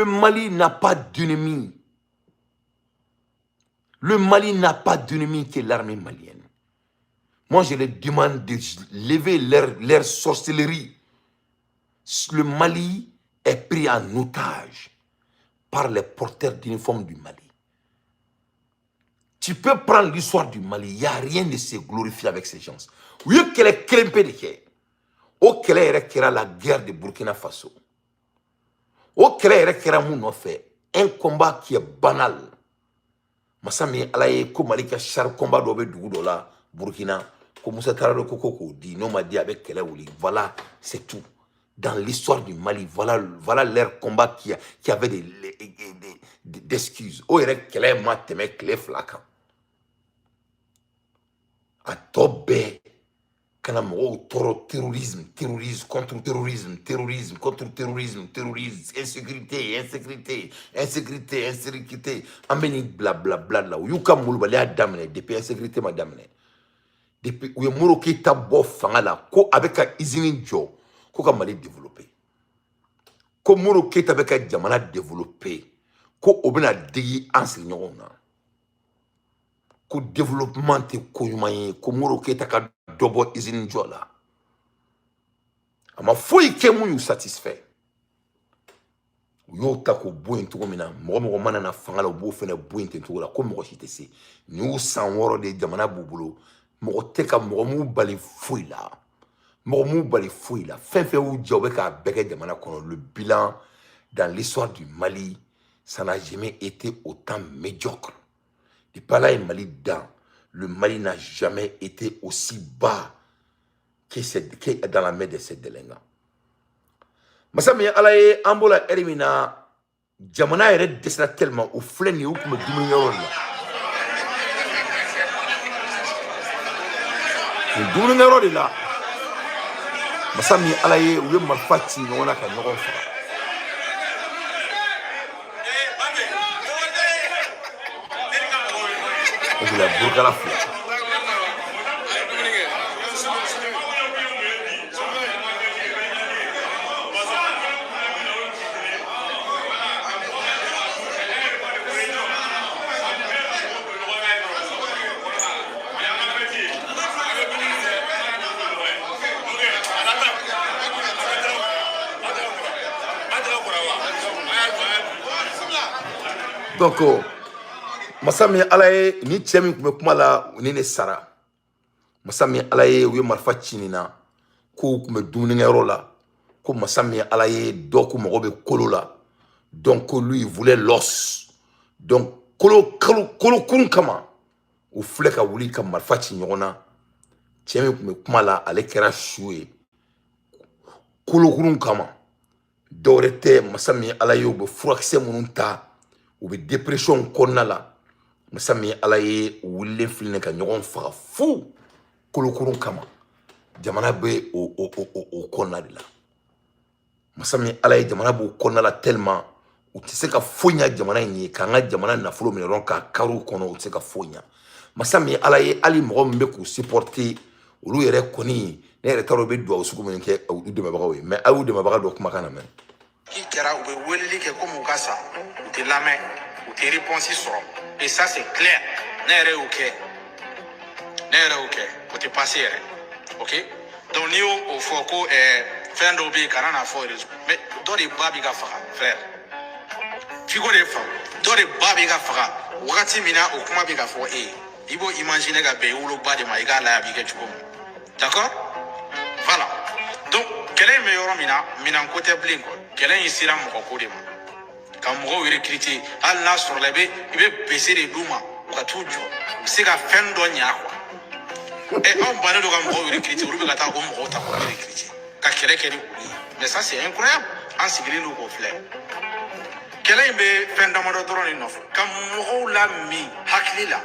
Le Mali n'a pas d'ennemi. Le Mali n'a pas d'ennemi qui est l'armée malienne. Moi, je leur demande de lever leur sorcellerie. Le Mali est pris en otage par les porteurs d'uniforme du Mali. Tu peux prendre l'histoire du Mali, il n'y a rien de se glorifier avec ces gens. Oui, qu'elle est crempée de qui? Au qu'elle est la guerre de Burkina Faso. Au qu'elle est fait un combat qui est banal. Masami alaye ko Malika char combat dobe dugu la Burkina, ko Moussa Traoré ko dit non m'a dit avec quelle wuli. Voilà, c'est tout. Dans l'histoire du Mali, voilà leur combat qui avait d'excuses. Oh, il y a quelle mat mais clé flaquant. A tobé kana mo toro terrorisme contre terrorisme, insécurité ameni bla bla bla la yuka mulbali adamne depuis insécurité madamne depuis ou muro ki tabo fanga la ko avec un usine jo ko ka Mali développer ko muro ki avec un jamana développer ko obina digi enseignement na ko développement te ko yumaye ko muro ki ta ka dobo usine jo la ama foi ke mu you satisfait yo ta ko boyin to mina mo mana na fanga la bo fene boyin te to la ko mo ci te se ni san woro de jamana bubulo mo te ka mo mu bali foi la fin ou jobe ka beke jamana kono. Le bilan dans l'histoire du Mali ça n'a jamais été autant médiocre. Depuis là Mali dans le Mali n'a jamais été aussi bas que dans la main de ces délinquants. Masami alaye ambola erimina jamana yere desna tellement au fleni ou comme dumuni yoro la. Dumuni yoro la. Masami alaye ou marfati ngona ka nyogon fa. Et la Burkina Faso. Donc, Masami alaye ni tchemi kume kuma la ni ne sara. Masami alaye uye marfa chinina ko kume dumuni ngero la. Ko Masami alaye do ko mogobe kolo la. Donc lui il voulait l'os. Donc kolo kun kama ou fleka wuli ka marfa chinyona. Tchemi kume kuma la ale kera choué. Kolo kun kama. Dorete Masami alaye ube furakse mununta. Ou be dépression konna la Masami alaye wille filne ka nyogon fa fou kolokurun kama jamana be o konna de la Masami alaye jamana be o konna la tellement ou tise ka fonya jamana ni ka nga jamana na fulo minron ka karu kono ou tise ka fonya Masami alaye ali mo mbe ko supporter olu yere koni ne yere taro be do suku men ke ou de mabaga we mais awu de mabaga do kuma kana men qui kera ou be welli ke comme kasa ou te la main ou te réponses seront et ça c'est clair nere ok ou te passer ok donc ni au foko fin d'obi kanana fo mais do de babi ga fa frère figo de fa do de babi ga fa wakati mina o kuma bi ga fo ibo imaginer ga be ulo ba de ma iga la bi ke chuko d'accord voilà donc quel est meilleur mina côté blinko quel est ici la mo ko de ma quand mo recruter al na sur lebe ibe baisser les douma ka tujo c'est ka fin do nya quoi et on va nous comme recruter ou be ka ta ko mo ta ko recruter ka kere mais ça c'est incroyable en sigili nous ko fleur quel est be fin do mo do drone no quand mo la mi haklila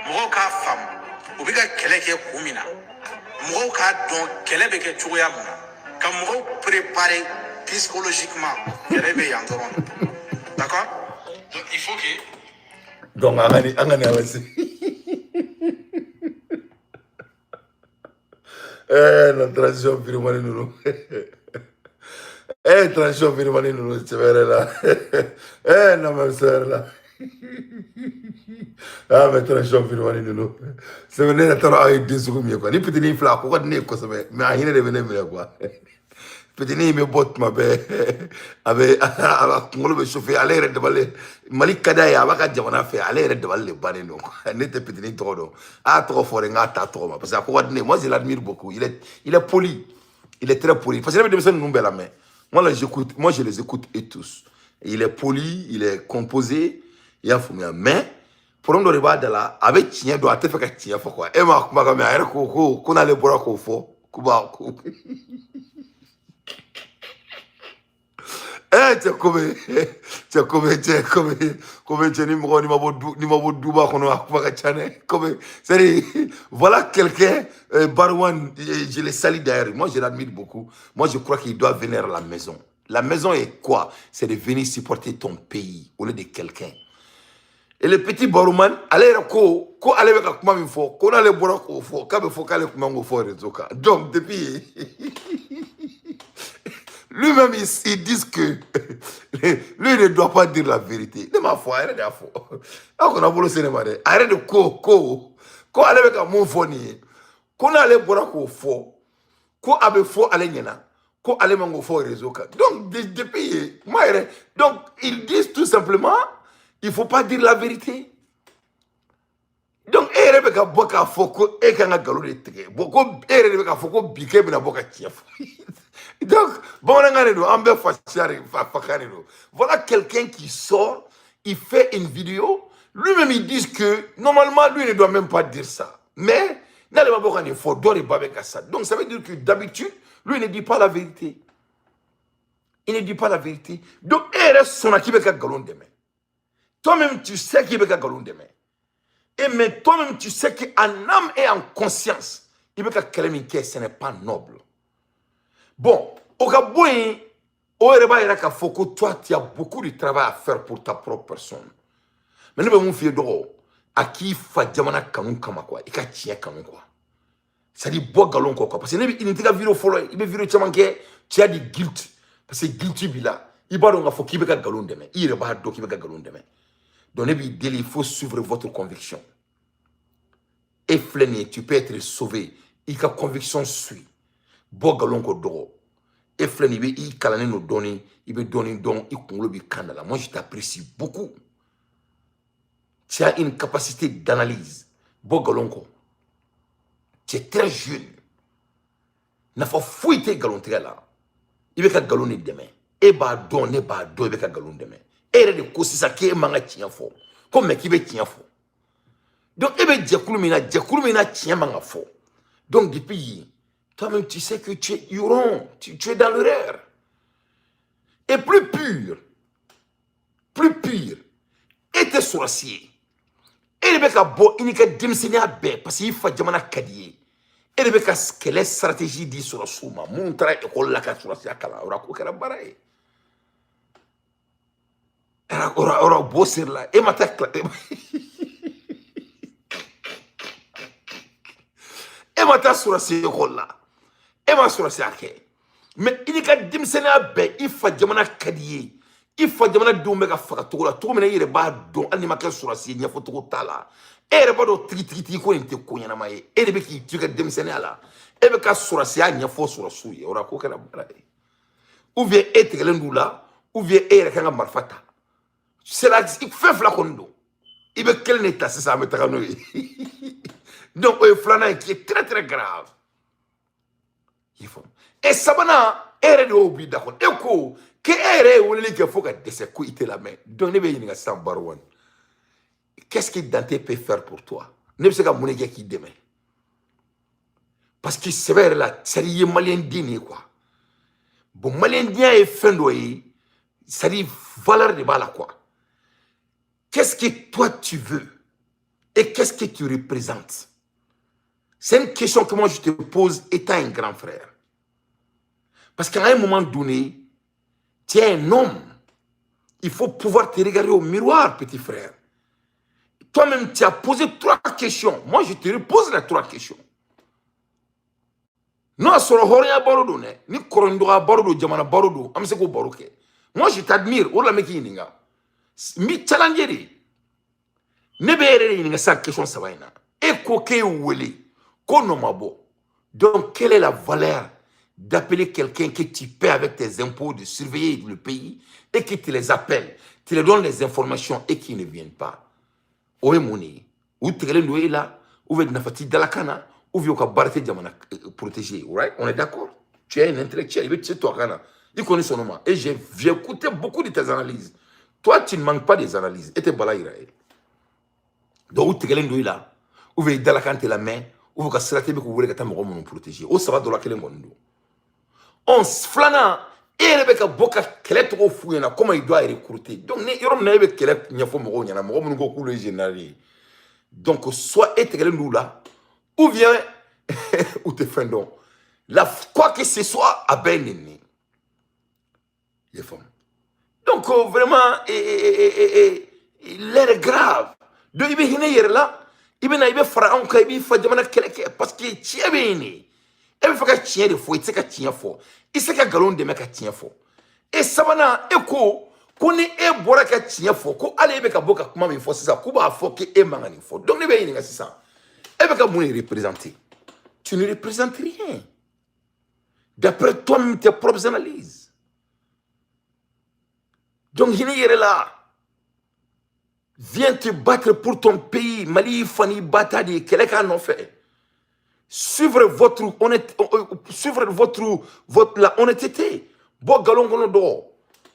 mo ka fam ou be ka kele ke kumina mo ka don kele be ke chuya mo quand mo préparer psychologiquement kele be yandron. D'accord? Donc il faut que. Donc angani avance. La transition firmée nous. Eh, transition Firmani, nous, c'est vrai là. Eh, non, même c'est là. Ah, mais transition Firmani, nous. C'est vrai, là, t'as eu 2 secondes, quoi. Ni petit ni fla, quoi, ni quoi, ça mais à rien de venir, quoi. Petit ni me bot, ma belle. Avec, on le chauffer, aller, de baler. Malik Kadaya, avec Jamana fait, aller, de baler, baner, non. N'était petit ni trop, non. Ah, trop fort, et ah, trop, parce que, quoi, moi, je l'admire beaucoup. Il est poli. Il est très poli. Parce que les personnes nous la main. Moi, là, j'écoute, moi, je les écoute et tous. Il est poli, il est composé, il a fumé. Mais, pour nous, de là, avec Tien, doit être fait que Tien, faut quoi. Et moi, qu'on a les bras qu'on faut. Eh, voilà quelqu'un, Barwan, je le salue d'ailleurs. Moi, je l'admire beaucoup. Moi, je crois qu'il doit venir à la maison. La maison est quoi? C'est de venir supporter ton pays au lieu de quelqu'un. Et le petit Barouman, allez, allez avec comment il faut, qu'on a les bras qu'on faut, quand il faut qu'elle comment il faut, donc, depuis. Lui-même, ils disent que lui ne doit pas dire la vérité. De ma foi, arrête de la foi. Alors qu'on a voulu le cinéma, arrête de ko allait avec un mot foni, qu'on allait boire qu'on faut, qu'on avait faux à l'engena, qu'on allait mango faux réseau. Donc, depuis, donc, ils disent tout simplement, il ne faut pas dire la vérité. Donc, Rebecca Boka Foko, et quand a galou de tige, Boko, Rebecca Foko, became a Boka Chief. Donc, bon, voilà quelqu'un qui sort, il fait une vidéo, lui-même il dit que normalement lui ne doit même pas dire ça. Mais, donc ça veut dire que d'habitude, lui ne dit pas la vérité. Il ne dit pas la vérité. Donc, il reste son acquis avec un galon de main. Toi-même, tu sais qu'il y a un galon de main. Et mais toi-même, tu sais qu'en âme et en conscience, il veut que ce n'est pas noble. Bon, au Gabouin, au Reba Foko, toi, tu as beaucoup de travail à faire pour ta propre personne. Mais nous avons fait d'or, à qui fa Jamana Kanun Kamakwa, et qu'à Tia Kanukwa. Ça dit, bois galon quoi. Parce que il n'était pas viré au follow, il est viré Chamanke, tu as dit guilt. Parce que guilty bila, il va donc à faut qu'il y ait un galon de main. Il va donc qu'il y ait un galon de main. Donc, il faut suivre votre conviction. Et fléné, tu peux être sauvé. Et ta conviction suit. Bois galon ko doro. Et fléné, il calane nous donner, il veut donner don, il congle bi kandala. Moi, je t'apprécie beaucoup. Tu as une capacité d'analyse. Bois galon ko. Tu es très jeune. N'a pas fouillé galon là. Il veut qu'un galon demain. Et bah donner, bah donner avec un galon demain. Et il y a des causes ça qui est manga tient fort. Comme mec qui veut tient fort. Donc, il veut dire que tient manga fort. Donc, depuis, toi-même, tu sais que tu es huron, tu es dans l'erreur. Et plus pur, et t'es sorcier. Et il veut qu'il y ait des démissionnaires à baie, parce qu'il faut jamana kadier. Et il veut qu'il y ait une stratégie dit sur la souma. Mon travail est qu'on l'a qu'à sorcier à Kala. Ora quoi qu'elle a barré. Ora bosser là. Et ma tête là. Et ma tête sur la là. Et ma sur la mais il y a des démissionnaires à baie. Il faut jamana kadier. Il faut jamana doumega fakatora. Tout le monde est bas don. Animateur sur la il y a photo tala. Et il y a pas de tri ko inte ko yana maye. Et il y a tu que démissionnaire là. Et il y a sur la il y a faux sur la souille. Ora ko kana barré. Ou bien être là, ou bien être quand marfata. C'est là il fait flacondo. Il veut quel état c'est ça mettre nous. Donc il flana qui est très très grave. Il faut. Et sabana ere de obi d'accord. Et ko que ere woni que faut que décès ko ite la main. Donc ne be yinga sans Barwan. Qu'est-ce que Dante peut faire pour toi? Ne sais pas mon qui demain. Parce que c'est vrai là, c'est les malien dîner quoi. Bon, malien est fin d'oeil, ça dit valeur de bala quoi. Qu'est-ce que toi tu veux et qu'est-ce que tu représentes? C'est une question que moi je te pose étant un grand frère. Parce qu'à un moment donné, tu es un homme. Il faut pouvoir te regarder au miroir, petit frère. Toi-même, tu as posé 3 questions. Moi, je te repose les 3 questions. Non, sur le Horia Barodo, ni Korondora Barodo, Jamana Barodo, Amseko Baroke. Moi, je t'admire, ou la mekininga. Mi chalangeri. Nebere ninga sa question ça va ina. Et koke wele, konomabo. Donc, quelle est la valeur d'appeler quelqu'un que tu paies avec tes impôts, de surveiller le pays, et qui te les appelle, tu les donnes les informations et qui ne viennent pas. Oye moni, ou te gelen là, ou veut nafati dalakana, ou veut ka barate jamana protéger, right? On est d'accord? Tu es un intellectuel, il veut toi kana. Il connaît son nom. Et j'ai écouté beaucoup de tes analyses. Toi, tu ne manques pas des analyses. Et tu es balaïra. Donc, ou te gelen là, ou veut dalakana te la main, ou veut ka sirate be ko wole ka ta mo mo protéger. O ça va de la kelen ngondo. On flana et Rebecca Boka Kelet au fouina, comment il doit recruter. Donc, il n'y a pas Kelet, il n'y a pas de général. Donc, soit éternel nous là, ou bien, ou te fendons. Quoi que ce soit, à ben ennemi. Donc, vraiment, l'air est grave. Donc, il y a là, il y a Pharaon, il y a parce que tu es béni. Il faut que tu aies des fois, il faut que tu aies des fois. Il faut que tu aies des fois. Et ça va, et qu'on est bon à tu aies des fois. Qu'on allait avec un bon à comment il faut, c'est ça. Qu'on va faire que et mangani faut. Donc, les bénis, c'est ça. Et avec un bon représenter. Tu ne représentes rien. D'après toi-même, tes propres analyses. Donc, il y a là. Viens te battre pour ton pays. Mali, Fani, Batadi, quelqu'un en fait. Suivre la honnêteté. Bo galon kono do.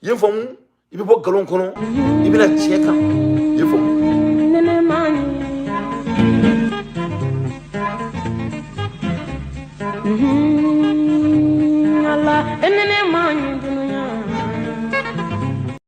Yen famu, ibi bo galon kono, ibi la tieka. Yen famu. Allah, enene mani.